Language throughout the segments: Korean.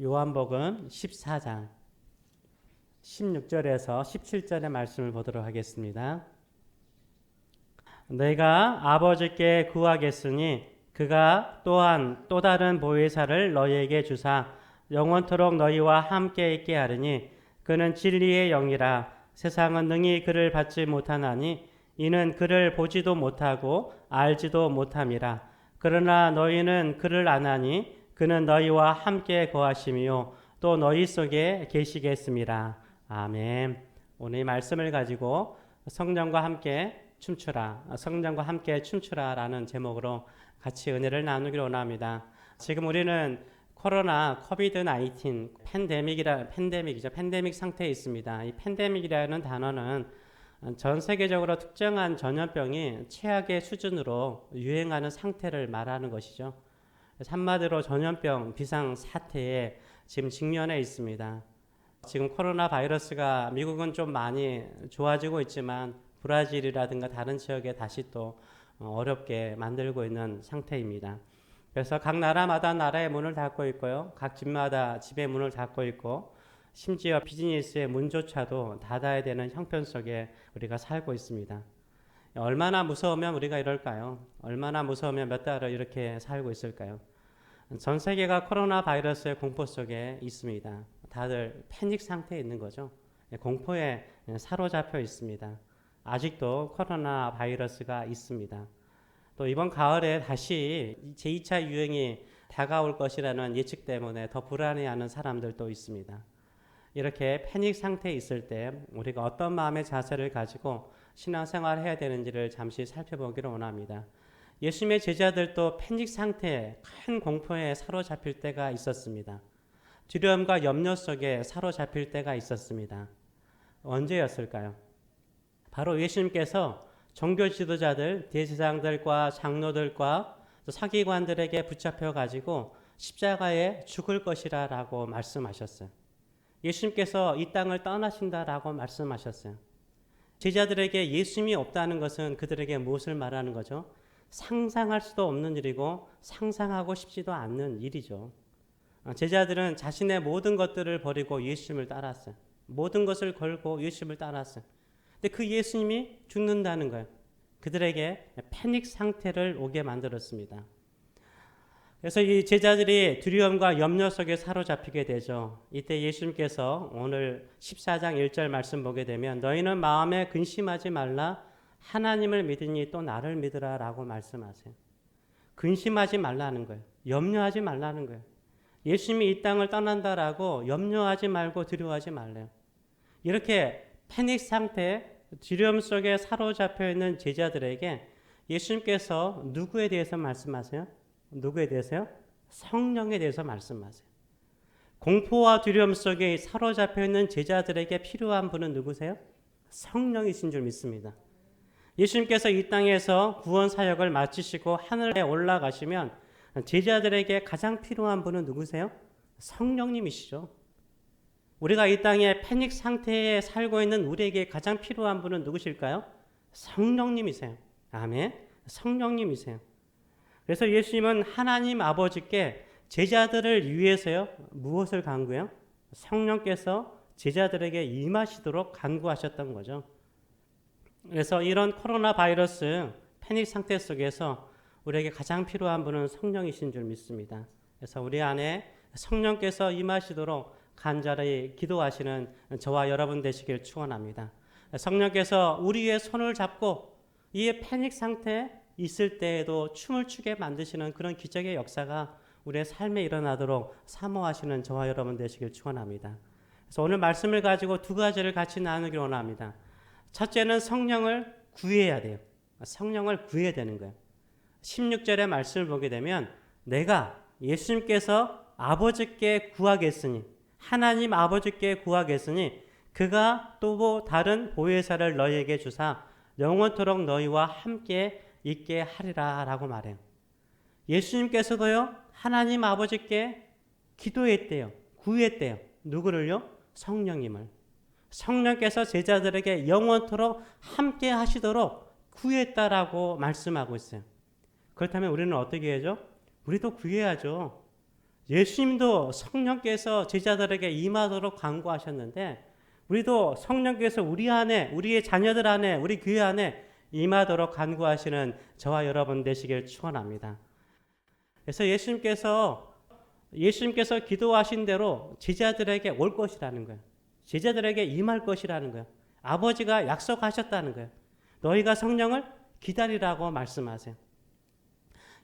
요한복음 14장 16절에서 17절의 말씀을 보도록 하겠습니다. 내가 아버지께 구하겠으니 그가 또한 또 다른 보혜사를 너희에게 주사 영원토록 너희와 함께 있게 하리니 그는 진리의 영이라. 세상은 능히 그를 받지 못하나니 이는 그를 보지도 못하고 알지도 못함이라. 그러나 너희는 그를 아나니 그는 너희와 함께 거하시며 또 너희 속에 계시겠습니다. 아멘. 오늘 이 말씀을 가지고 성령과 함께 춤추라, 성령과 함께 춤추라라는 제목으로 같이 은혜를 나누기를 원합니다. 지금 우리는 코로나 코비드-19 팬데믹이죠. 팬데믹 상태에 있습니다. 이 팬데믹이라는 단어는 전 세계적으로 특정한 전염병이 최악의 수준으로 유행하는 상태를 말하는 것이죠. 한마디로 전염병 비상 사태에 지금 직면해 있습니다. 지금 코로나 바이러스가 미국은 좀 많이 좋아지고 있지만 브라질이라든가 다른 지역에 다시 또 어렵게 만들고 있는 상태입니다. 그래서 각 나라마다 나라의 문을 닫고 있고요. 각 집마다 집의 문을 닫고 있고 심지어 비즈니스의 문조차도 닫아야 되는 형편 속에 우리가 살고 있습니다. 얼마나 무서우면 우리가 이럴까요? 얼마나 무서우면 몇 달을 이렇게 살고 있을까요? 전 세계가 코로나 바이러스의 공포 속에 있습니다. 다들 패닉 상태에 있는 거죠. 공포에 사로잡혀 있습니다. 아직도 코로나 바이러스가 있습니다. 또 이번 가을에 다시 제2차 유행이 다가올 것이라는 예측 때문에 더 불안해하는 사람들도 있습니다. 이렇게 패닉 상태에 있을 때 우리가 어떤 마음의 자세를 가지고 신앙생활을 해야 되는지를 잠시 살펴보기를 원합니다. 예수님의 제자들도 패닉 상태에 큰 공포에 사로잡힐 때가 있었습니다. 두려움과 염려 속에 사로잡힐 때가 있었습니다. 언제였을까요? 바로 예수님께서 종교 지도자들, 대제사장들과 장로들과 사기관들에게 붙잡혀 가지고 십자가에 죽을 것이라고 말씀하셨어요. 예수님께서 이 땅을 떠나신다라고 말씀하셨어요. 제자들에게 예수님이 없다는 것은 그들에게 무엇을 말하는 거죠? 상상할 수도 없는 일이고 상상하고 싶지도 않는 일이죠. 제자들은 자신의 모든 것들을 버리고 예수님을 따랐어요. 모든 것을 걸고 예수님을 따랐어요. 근데 그 예수님이 죽는다는 거예요. 그들에게 패닉 상태를 오게 만들었습니다. 그래서 이 제자들이 두려움과 염려 속에 사로잡히게 되죠. 이때 예수님께서 오늘 14장 1절 말씀 보게 되면 너희는 마음에 근심하지 말라 하나님을 믿으니 또 나를 믿으라 라고 말씀하세요. 근심하지 말라는 거예요. 염려하지 말라는 거예요. 예수님이 이 땅을 떠난다라고 염려하지 말고 두려워하지 말래요. 이렇게 패닉 상태에 두려움 속에 사로잡혀 있는 제자들에게 예수님께서 누구에 대해서 말씀하세요? 누구에 대해서요? 성령에 대해서 말씀하세요. 공포와 두려움 속에 사로잡혀 있는 제자들에게 필요한 분은 누구세요? 성령이신 줄 믿습니다. 예수님께서 이 땅에서 구원 사역을 마치시고 하늘에 올라가시면 제자들에게 가장 필요한 분은 누구세요? 성령님이시죠. 우리가 이 땅에 패닉 상태에 살고 있는 우리에게 가장 필요한 분은 누구실까요? 성령님이세요. 아멘. 성령님이세요. 그래서 예수님은 하나님 아버지께 제자들을 위해서요. 무엇을 간구해요? 성령께서 제자들에게 임하시도록 간구하셨던 거죠. 그래서 이런 코로나 바이러스 패닉 상태 속에서 우리에게 가장 필요한 분은 성령이신 줄 믿습니다. 그래서 우리 안에 성령께서 임하시도록 간절히 기도하시는 저와 여러분 되시길 축원합니다. 성령께서 우리의 손을 잡고 이 패닉 상태에 있을 때에도 춤을 추게 만드시는 그런 기적의 역사가 우리의 삶에 일어나도록 사모하시는 저와 여러분 되시길 축원합니다. 그래서 오늘 말씀을 가지고 두 가지를 같이 나누길 원합니다. 첫째는 성령을 구해야 돼요. 성령을 구해야 되는 거예요. 16절의 말씀을 보게 되면 내가 예수님께서 아버지께 구하겠으니 하나님 아버지께 구하겠으니 그가 또 다른 보혜사를 너희에게 주사 영원토록 너희와 함께 있게 하리라 라고 말해요. 예수님께서도요 하나님 아버지께 기도했대요. 구했대요. 누구를요? 성령님을. 성령께서 제자들에게 영원토록 함께 하시도록 구했다라고 말씀하고 있어요. 그렇다면 우리는 어떻게 해야죠? 우리도 구해야죠. 예수님도 성령께서 제자들에게 임하도록 간구하셨는데 우리도 성령께서 우리 안에, 우리의 자녀들 안에, 우리 교회 안에 임하도록 간구하시는 저와 여러분 되시길 축원합니다. 그래서 예수님께서 기도하신 대로 제자들에게 올 것이라는 거예요. 제자들에게 임할 것이라는 거예요. 아버지가 약속하셨다는 거예요. 너희가 성령을 기다리라고 말씀하세요.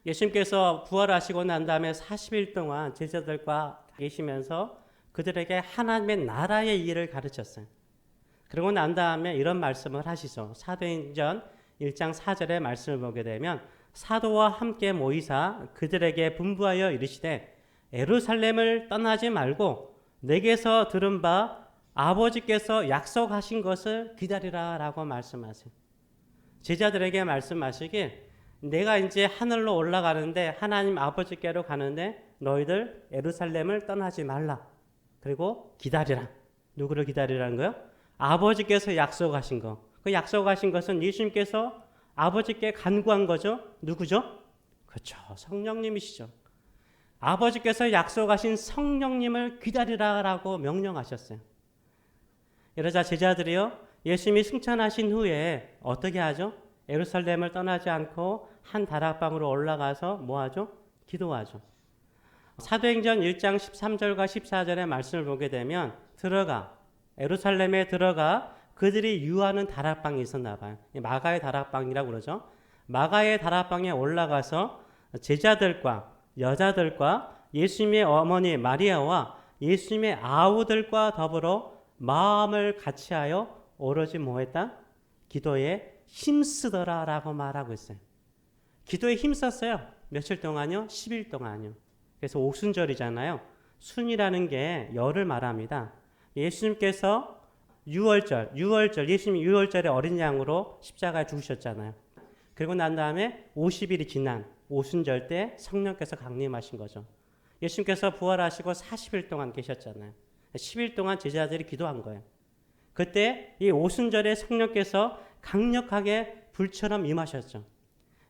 예수님께서 부활하시고 난 다음에 40일 동안 제자들과 계시면서 그들에게 하나님의 나라의 일을 가르쳤어요. 그러고 난 다음에 이런 말씀을 하시죠. 사도행전 1장 4절의 말씀을 보게 되면 사도와 함께 모이사 그들에게 분부하여 이르시되 예루살렘을 떠나지 말고 내게서 들은 바 아버지께서 약속하신 것을 기다리라 라고 말씀하세요. 제자들에게 말씀하시길 내가 이제 하늘로 올라가는데 하나님 아버지께로 가는데 너희들 예루살렘을 떠나지 말라. 그리고 기다리라. 누구를 기다리라는 거예요? 아버지께서 약속하신 거. 그 약속하신 것은 예수님께서 아버지께 간구한 거죠. 누구죠? 그렇죠. 성령님이시죠. 아버지께서 약속하신 성령님을 기다리라라고 명령하셨어요. 이러자 제자들이요. 예수님이 승천하신 후에 어떻게 하죠? 예루살렘을 떠나지 않고 한 다락방으로 올라가서 뭐 하죠? 기도하죠. 사도행전 1장 13절과 14절의 말씀을 보게 되면 예루살렘에 들어가 그들이 유하는 다락방이 있었나 봐요. 마가의 다락방이라고 그러죠. 마가의 다락방에 올라가서 제자들과 여자들과 예수님의 어머니 마리아와 예수님의 아우들과 더불어 마음을 같이하여 오로지 뭐했다? 기도에 힘쓰더라라고 말하고 있어요. 기도에 힘썼어요. 며칠 동안요? 10일 동안요. 그래서 오순절이잖아요. 순이라는 게 열을 말합니다. 예수님께서 예수님이 6월절에 어린 양으로 십자가에 죽으셨잖아요. 그리고 난 다음에 50일이 지난 오순절 때 성령께서 강림하신 거죠. 예수님께서 부활하시고 40일 동안 계셨잖아요. 10일 동안 제자들이 기도한 거예요. 그때 이 오순절에 성령께서 강력하게 불처럼 임하셨죠.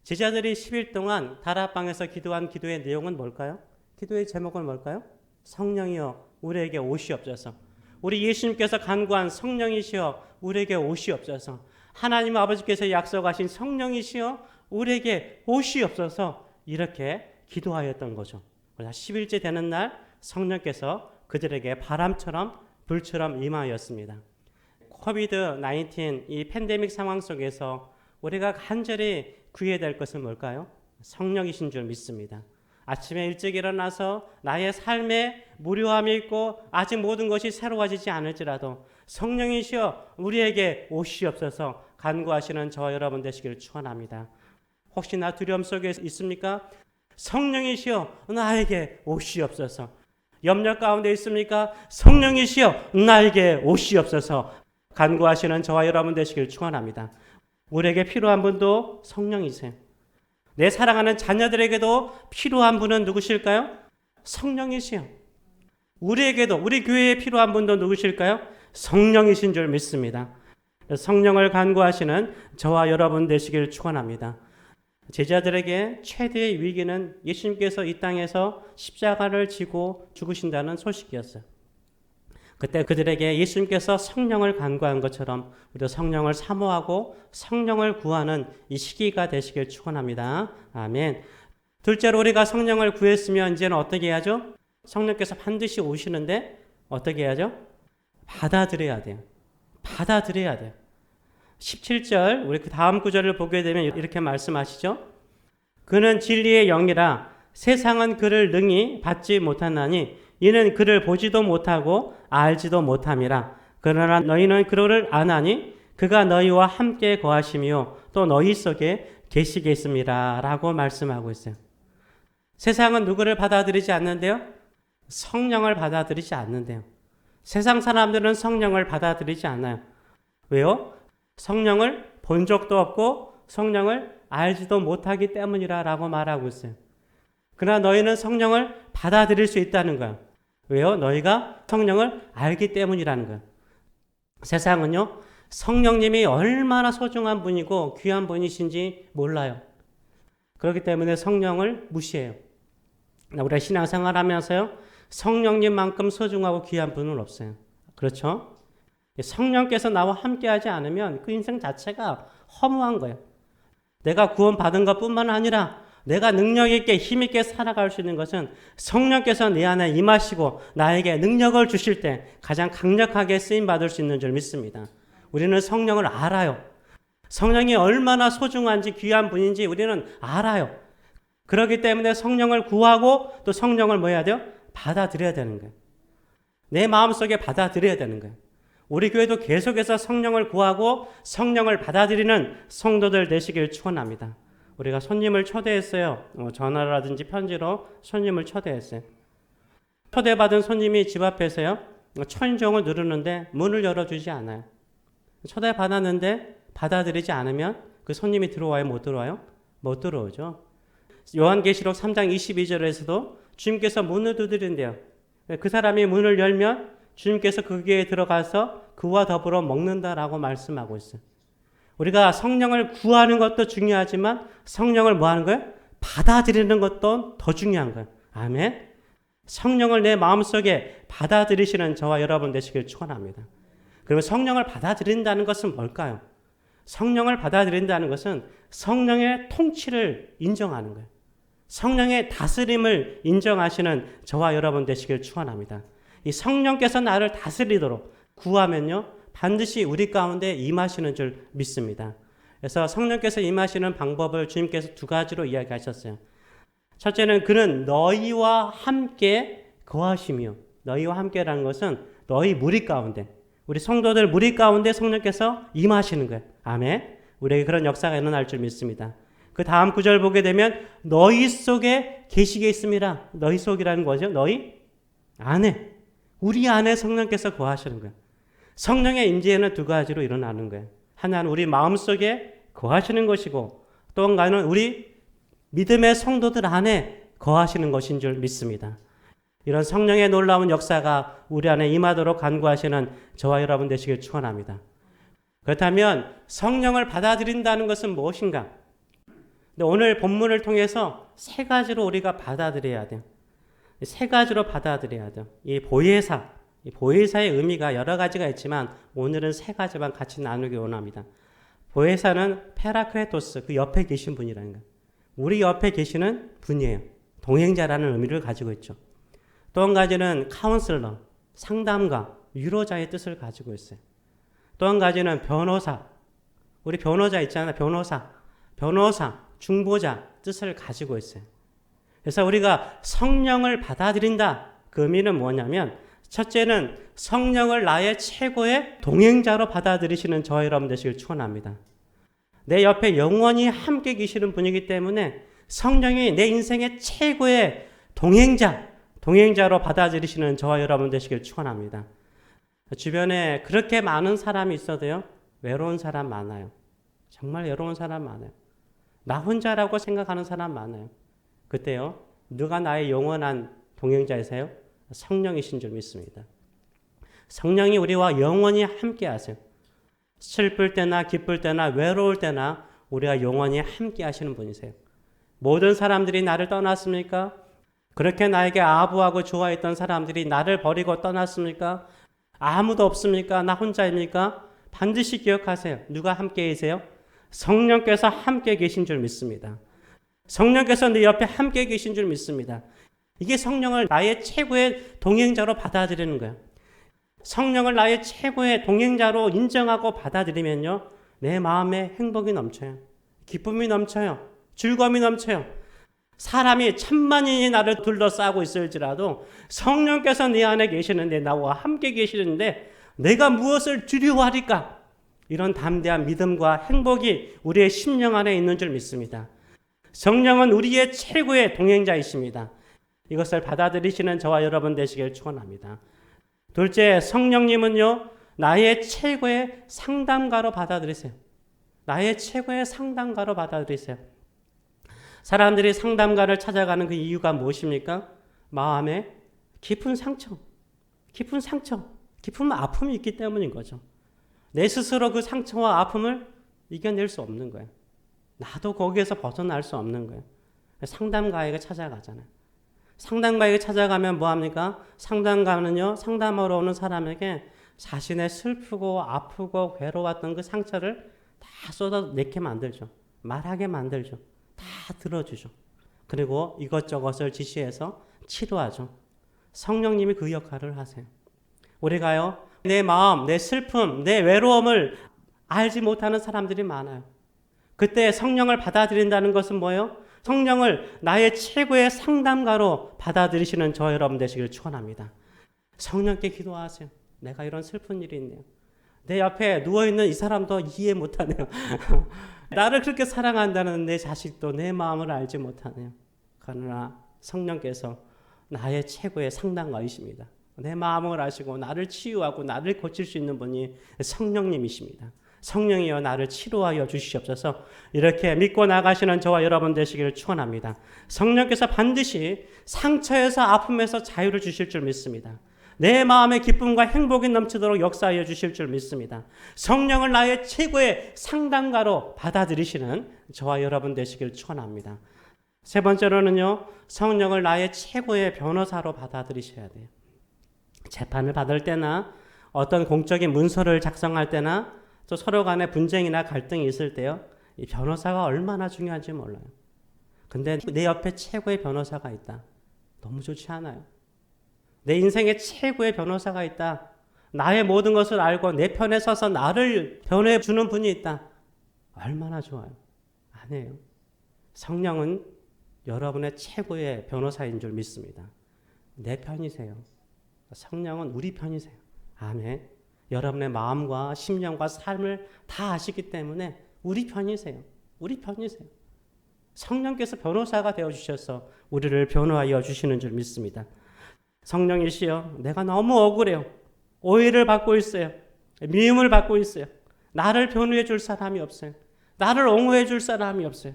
제자들이 10일 동안 다락방에서 기도한 기도의 내용은 뭘까요? 기도의 제목은 뭘까요? 성령이여 우리에게 오시옵소서. 우리 예수님께서 간구한 성령이시여 우리에게 오시옵소서. 하나님 아버지께서 약속하신 성령이시여 우리에게 오시옵소서. 이렇게 기도하였던 거죠. 10일째 되는 날 성령께서 그들에게 바람처럼 불처럼 임하였습니다. 코비드-19 이 팬데믹 상황 속에서 우리가 간절히 구해야 될 것은 뭘까요? 성령이신 줄 믿습니다. 아침에 일찍 일어나서 나의 삶에 무료함이 있고 아직 모든 것이 새로워지지 않을지라도 성령이시여 우리에게 오시옵소서 간구하시는 저와 여러분 되시기를 축원합니다. 혹시나 두려움 속에 있습니까? 성령이시여 나에게 오시옵소서. 염려 가운데 있습니까? 성령이시여 나에게 오시옵소서 간구하시는 저와 여러분 되시기를 축원합니다. 우리에게 필요한 분도 성령이세요. 내 사랑하는 자녀들에게도 필요한 분은 누구실까요? 성령이시요. 우리에게도 우리 교회에 필요한 분도 누구실까요? 성령이신 줄 믿습니다. 성령을 간구하시는 저와 여러분 되시기를 축원합니다. 제자들에게 최대의 위기는 예수님께서 이 땅에서 십자가를 지고 죽으신다는 소식이었어요. 그때 그들에게 예수님께서 성령을 간구한 것처럼 우리도 성령을 사모하고 성령을 구하는 이 시기가 되시길 축원합니다. 아멘. 둘째로 우리가 성령을 구했으면 이제는 어떻게 해야죠? 성령께서 반드시 오시는데 어떻게 해야죠? 받아들여야 돼요. 받아들여야 돼요. 17절 우리 그 다음 구절을 보게 되면 이렇게 말씀하시죠. 그는 진리의 영이라 세상은 그를 능히 받지 못하나니 이는 그를 보지도 못하고 알지도 못함이라. 그러나 너희는 그를 아나니 그가 너희와 함께 거하시며 또 너희 속에 계시겠습니다. 라고 말씀하고 있어요. 세상은 누구를 받아들이지 않는데요? 성령을 받아들이지 않는데요. 세상 사람들은 성령을 받아들이지 않아요. 왜요? 성령을 본 적도 없고 성령을 알지도 못하기 때문이라 라고 말하고 있어요. 그러나 너희는 성령을 받아들일 수 있다는 거예요. 왜요? 너희가 성령을 알기 때문이라는 거예요. 세상은요, 성령님이 얼마나 소중한 분이고 귀한 분이신지 몰라요. 그렇기 때문에 성령을 무시해요. 우리가 신앙생활 하면서요, 성령님만큼 소중하고 귀한 분은 없어요. 그렇죠? 성령께서 나와 함께하지 않으면 그 인생 자체가 허무한 거예요. 내가 구원받은 것뿐만 아니라 내가 능력 있게 힘 있게 살아갈 수 있는 것은 성령께서 내 안에 임하시고 나에게 능력을 주실 때 가장 강력하게 쓰임받을 수 있는 줄 믿습니다. 우리는 성령을 알아요. 성령이 얼마나 소중한지 귀한 분인지 우리는 알아요. 그렇기 때문에 성령을 구하고 또 성령을 뭐 해야 돼요? 받아들여야 되는 거예요. 내 마음속에 받아들여야 되는 거예요. 우리 교회도 계속해서 성령을 구하고 성령을 받아들이는 성도들 되시길 축원합니다. 우리가 손님을 초대했어요. 전화라든지 편지로 손님을 초대했어요. 초대받은 손님이 집 앞에서요, 초인종을 누르는데 문을 열어주지 않아요. 초대받았는데 받아들이지 않으면 그 손님이 들어와요? 못 들어와요? 못 들어오죠. 요한계시록 3장 22절에서도 주님께서 문을 두드린대요. 그 사람이 문을 열면 주님께서 그 교회에 들어가서 그와 더불어 먹는다라고 말씀하고 있어요. 우리가 성령을 구하는 것도 중요하지만 성령을 뭐 하는 거예요? 받아들이는 것도 더 중요한 거예요. 아멘. 성령을 내 마음속에 받아들이시는 저와 여러분 되시길 축원합니다. 그러면 성령을 받아들인다는 것은 뭘까요? 성령을 받아들인다는 것은 성령의 통치를 인정하는 거예요. 성령의 다스림을 인정하시는 저와 여러분 되시길 축원합니다. 이 성령께서 나를 다스리도록 구하면요, 반드시 우리 가운데 임하시는 줄 믿습니다. 그래서 성령께서 임하시는 방법을 주님께서 두 가지로 이야기하셨어요. 첫째는 그는 너희와 함께 거하시며, 너희와 함께라는 것은 너희 무리 가운데, 우리 성도들 무리 가운데 성령께서 임하시는 거예요. 아멘. 우리에게 그런 역사가 일어날 줄 믿습니다. 그 다음 구절 보게 되면 너희 속에 계시겠습니다. 너희 속이라는 거죠. 너희 안에, 우리 안에 성령께서 거하시는 거예요. 성령의 임재는 두 가지로 일어나는 거예요. 하나는 우리 마음속에 거하시는 것이고 또 하나는 우리 믿음의 성도들 안에 거하시는 것인 줄 믿습니다. 이런 성령의 놀라운 역사가 우리 안에 임하도록 간구하시는 저와 여러분 되시길 축원합니다. 그렇다면 성령을 받아들인다는 것은 무엇인가? 근데 오늘 본문을 통해서 세 가지로 우리가 받아들여야 돼요. 세 가지로 받아들여야 돼요. 이 보혜사의 의미가 여러 가지가 있지만 오늘은 세 가지만 같이 나누기 원합니다. 보혜사는 페라크레토스, 그 옆에 계신 분이라는 거예요. 우리 옆에 계시는 분이에요. 동행자라는 의미를 가지고 있죠. 또 한 가지는 카운슬러, 상담가, 위로자의 뜻을 가지고 있어요. 또 한 가지는 변호사, 우리 변호자 있잖아요. 변호사, 중보자 뜻을 가지고 있어요. 그래서 우리가 성령을 받아들인다. 그 의미는 뭐냐면 첫째는 성령을 나의 최고의 동행자로 받아들이시는 저와 여러분 되시길 축원합니다. 내 옆에 영원히 함께 계시는 분이기 때문에 성령이 내 인생의 최고의 동행자로 받아들이시는 저와 여러분 되시길 축원합니다. 주변에 그렇게 많은 사람이 있어도요, 외로운 사람 많아요. 정말 외로운 사람 많아요. 나 혼자라고 생각하는 사람 많아요. 그때요, 누가 나의 영원한 동행자이세요? 성령이신 줄 믿습니다. 성령이 우리와 영원히 함께 하세요. 슬플 때나 기쁠 때나 외로울 때나 우리가 영원히 함께 하시는 분이세요. 모든 사람들이 나를 떠났습니까? 그렇게 나에게 아부하고 좋아했던 사람들이 나를 버리고 떠났습니까? 아무도 없습니까? 나 혼자입니까? 반드시 기억하세요. 누가 함께 계세요? 성령께서 함께 계신 줄 믿습니다. 성령께서 내 옆에 함께 계신 줄 믿습니다. 이게 성령을 나의 최고의 동행자로 받아들이는 거예요. 성령을 나의 최고의 동행자로 인정하고 받아들이면요, 내 마음에 행복이 넘쳐요. 기쁨이 넘쳐요. 즐거움이 넘쳐요. 사람이 천만인이 나를 둘러싸고 있을지라도 성령께서 내 안에 계시는데, 나와 함께 계시는데 내가 무엇을 두려워하리까? 이런 담대한 믿음과 행복이 우리의 심령 안에 있는 줄 믿습니다. 성령은 우리의 최고의 동행자이십니다. 이것을 받아들이시는 저와 여러분 되시길 축원합니다. 둘째, 성령님은요, 나의 최고의 상담가로 받아들이세요. 나의 최고의 상담가로 받아들이세요. 사람들이 상담가를 찾아가는 그 이유가 무엇입니까? 마음에 깊은 상처, 깊은 아픔이 있기 때문인 거죠. 내 스스로 그 상처와 아픔을 이겨낼 수 없는 거예요. 나도 거기에서 벗어날 수 없는 거예요. 상담가에게 찾아가잖아요. 상담가에게 찾아가면 뭐합니까? 상담가는요, 상담하러 오는 사람에게 자신의 슬프고 아프고 괴로웠던 그 상처를 다 쏟아내게 만들죠. 말하게 만들죠. 다 들어주죠. 그리고 이것저것을 지시해서 치료하죠. 성령님이 그 역할을 하세요. 우리가요, 내 마음, 내 슬픔, 내 외로움을 알지 못하는 사람들이 많아요. 그때 성령을 받아들인다는 것은 뭐예요? 성령을 나의 최고의 상담가로 받아들이시는 저 여러분 되시길 축원합니다. 성령께 기도하세요. 내가 이런 슬픈 일이 있네요. 내 옆에 누워있는 이 사람도 이해 못하네요. 나를 그렇게 사랑한다는 내 자식도 내 마음을 알지 못하네요. 그러나 성령께서 나의 최고의 상담가이십니다. 내 마음을 아시고 나를 치유하고 나를 고칠 수 있는 분이 성령님이십니다. 성령이여 나를 치료하여 주시옵소서. 이렇게 믿고 나가시는 저와 여러분 되시기를 축원합니다. 성령께서 반드시 상처에서 아픔에서 자유를 주실 줄 믿습니다. 내 마음에 기쁨과 행복이 넘치도록 역사하여 주실 줄 믿습니다. 성령을 나의 최고의 상담가로 받아들이시는 저와 여러분 되시길 축원합니다. 세 번째로는요, 성령을 나의 최고의 변호사로 받아들이셔야 돼요. 재판을 받을 때나 어떤 공적인 문서를 작성할 때나 또 서로 간에 분쟁이나 갈등이 있을 때요, 이 변호사가 얼마나 중요한지 몰라요. 근데 내 옆에 최고의 변호사가 있다. 너무 좋지 않아요? 내 인생의 최고의 변호사가 있다. 나의 모든 것을 알고 내 편에 서서 나를 변호해 주는 분이 있다. 얼마나 좋아요. 아니에요. 성령은 여러분의 최고의 변호사인 줄 믿습니다. 내 편이세요. 성령은 우리 편이세요. 아멘. 여러분의 마음과 심령과 삶을 다 아시기 때문에 우리 편이세요. 우리 편이세요. 성령께서 변호사가 되어주셔서 우리를 변호하여 주시는 줄 믿습니다. 성령이시여, 내가 너무 억울해요. 오해를 받고 있어요. 미움을 받고 있어요. 나를 변호해 줄 사람이 없어요. 나를 옹호해 줄 사람이 없어요.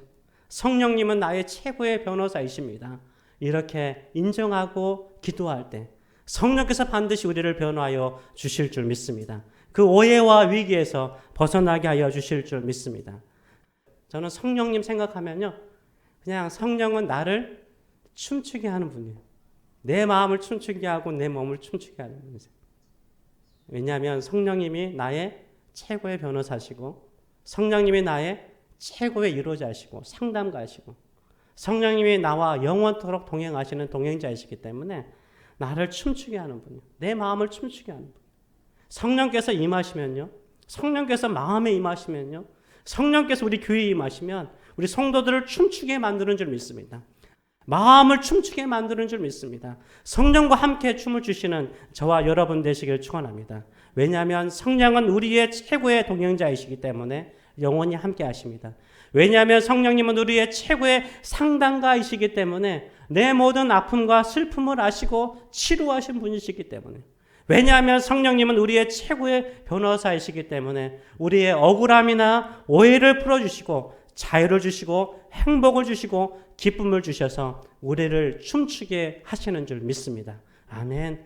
성령님은 나의 최고의 변호사이십니다. 이렇게 인정하고 기도할 때 성령께서 반드시 우리를 변호하여 주실 줄 믿습니다. 그 오해와 위기에서 벗어나게 하여 주실 줄 믿습니다. 저는 성령님 생각하면요, 그냥 성령은 나를 춤추게 하는 분이에요. 내 마음을 춤추게 하고 내 몸을 춤추게 하는 분이세요. 왜냐하면 성령님이 나의 최고의 변호사시고 성령님이 나의 최고의 위로자시고 상담가시고 성령님이 나와 영원토록 동행하시는 동행자이시기 때문에 나를 춤추게 하는 분이에요. 내 마음을 춤추게 하는 분. 성령께서 임하시면요, 성령께서 마음에 임하시면요, 성령께서 우리 교회에 임하시면 우리 성도들을 춤추게 만드는 줄 믿습니다. 마음을 춤추게 만드는 줄 믿습니다. 성령과 함께 춤을 추시는 저와 여러분 되시길 축원합니다. 왜냐하면 성령은 우리의 최고의 동행자이시기 때문에 영원히 함께 하십니다. 왜냐하면 성령님은 우리의 최고의 상담가이시기 때문에 내 모든 아픔과 슬픔을 아시고 치료하신 분이시기 때문에, 왜냐하면 성령님은 우리의 최고의 변호사이시기 때문에 우리의 억울함이나 오해를 풀어주시고 자유를 주시고 행복을 주시고 기쁨을 주셔서 우리를 춤추게 하시는 줄 믿습니다. 아멘.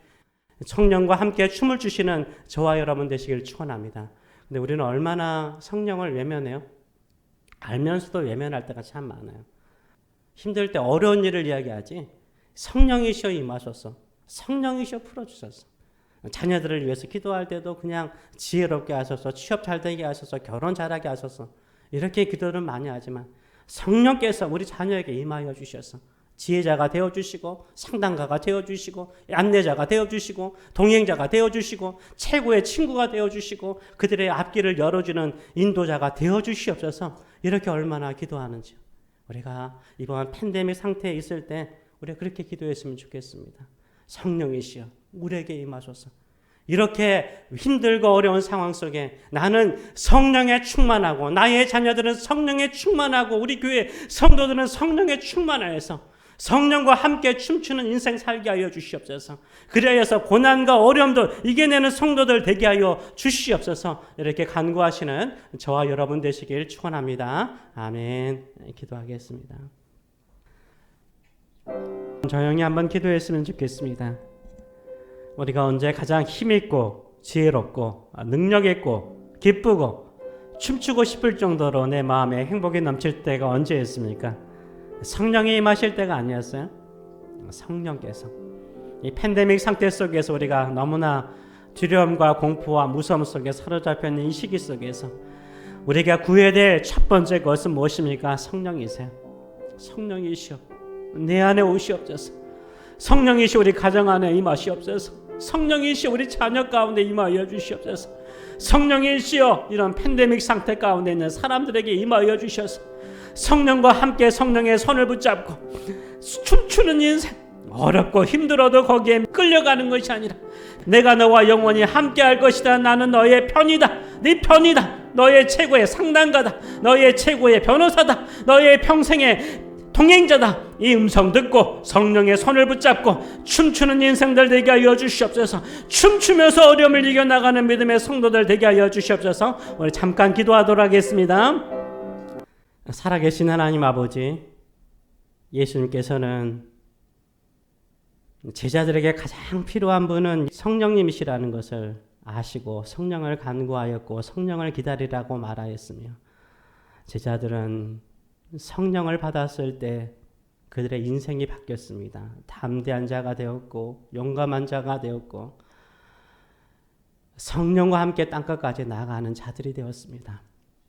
성령과 함께 춤을 추시는 저와 여러분 되시길 축원합니다. 근데 우리는 얼마나 성령을 외면해요? 알면서도 외면할 때가 참 많아요. 힘들 때 어려운 일을 이야기하지 성령이시여 임하소서, 성령이시여 풀어주소서. 자녀들을 위해서 기도할 때도 그냥 지혜롭게 하소서, 취업 잘 되게 하소서, 결혼 잘하게 하소서, 이렇게 기도를 많이 하지만 성령께서 우리 자녀에게 임하여 주셔서 지혜자가 되어주시고 상담가가 되어주시고 안내자가 되어주시고 동행자가 되어주시고 최고의 친구가 되어주시고 그들의 앞길을 열어주는 인도자가 되어주시옵소서. 이렇게 얼마나 기도하는지요. 우리가 이번 팬데믹 상태에 있을 때 우리가 그렇게 기도했으면 좋겠습니다. 성령이시여 우리에게 임하소서. 이렇게 힘들고 어려운 상황 속에 나는 성령에 충만하고 나의 자녀들은 성령에 충만하고 우리 교회 성도들은 성령에 충만하여서 성령과 함께 춤추는 인생 살게 하여 주시옵소서. 그리하여서 고난과 어려움도 이겨내는 성도들 되게 하여 주시옵소서. 이렇게 간구하시는 저와 여러분 되시길 축원합니다. 아멘. 기도하겠습니다. 조용히 한번 기도했으면 좋겠습니다. 우리가 언제 가장 힘있고 지혜롭고 능력있고 기쁘고 춤추고 싶을 정도로 내 마음에 행복이 넘칠 때가 언제였습니까? 성령이 임하실 때가 아니었어요? 성령께서 이 팬데믹 상태 속에서 우리가 너무나 두려움과 공포와 무서움 속에 사로잡혀 있는 이 시기 속에서 우리가 구해야 될 첫 번째 것은 무엇입니까? 성령이세요. 성령이시여 내 안에 오시옵소서. 성령이시여 우리 가정 안에 임하시옵소서. 성령이시여 우리 자녀 가운데 임하여 주시옵소서. 성령이시여 이런 팬데믹 상태 가운데 있는 사람들에게 임하여 주셔서 성령과 함께 성령의 손을 붙잡고 춤추는 인생, 어렵고 힘들어도 거기에 끌려가는 것이 아니라 내가 너와 영원히 함께할 것이다. 나는 너의 편이다. 네 편이다. 너의 최고의 상담가다. 너의 최고의 변호사다. 너의 평생의 동행자다. 이 음성 듣고 성령의 손을 붙잡고 춤추는 인생들 되게 하여 주시옵소서. 춤추면서 어려움을 이겨나가는 믿음의 성도들 되게 하여 주시옵소서. 우리 잠깐 기도하도록 하겠습니다. 살아계신 하나님 아버지, 예수님께서는 제자들에게 가장 필요한 분은 성령님이시라는 것을 아시고 성령을 간구하였고 성령을 기다리라고 말하였으며, 제자들은 성령을 받았을 때 그들의 인생이 바뀌었습니다. 담대한 자가 되었고 용감한 자가 되었고 성령과 함께 땅끝까지 나아가는 자들이 되었습니다.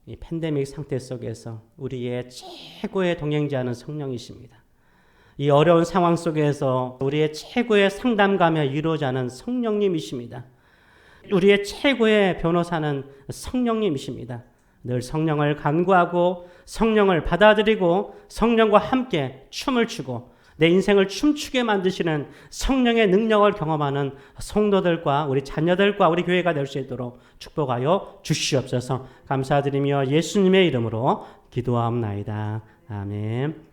이 팬데믹 상태 속에서 우리의 최고의 동행자는 성령이십니다. 이 어려운 상황 속에서 우리의 최고의 상담가며 위로자는 성령님이십니다. 우리의 최고의 변호사는 성령님이십니다. 늘 성령을 간구하고 성령을 받아들이고 성령과 함께 춤을 추고 내 인생을 춤추게 만드시는 성령의 능력을 경험하는 성도들과 우리 자녀들과 우리 교회가 될 수 있도록 축복하여 주시옵소서. 감사드리며 예수님의 이름으로 기도하옵나이다. 아멘.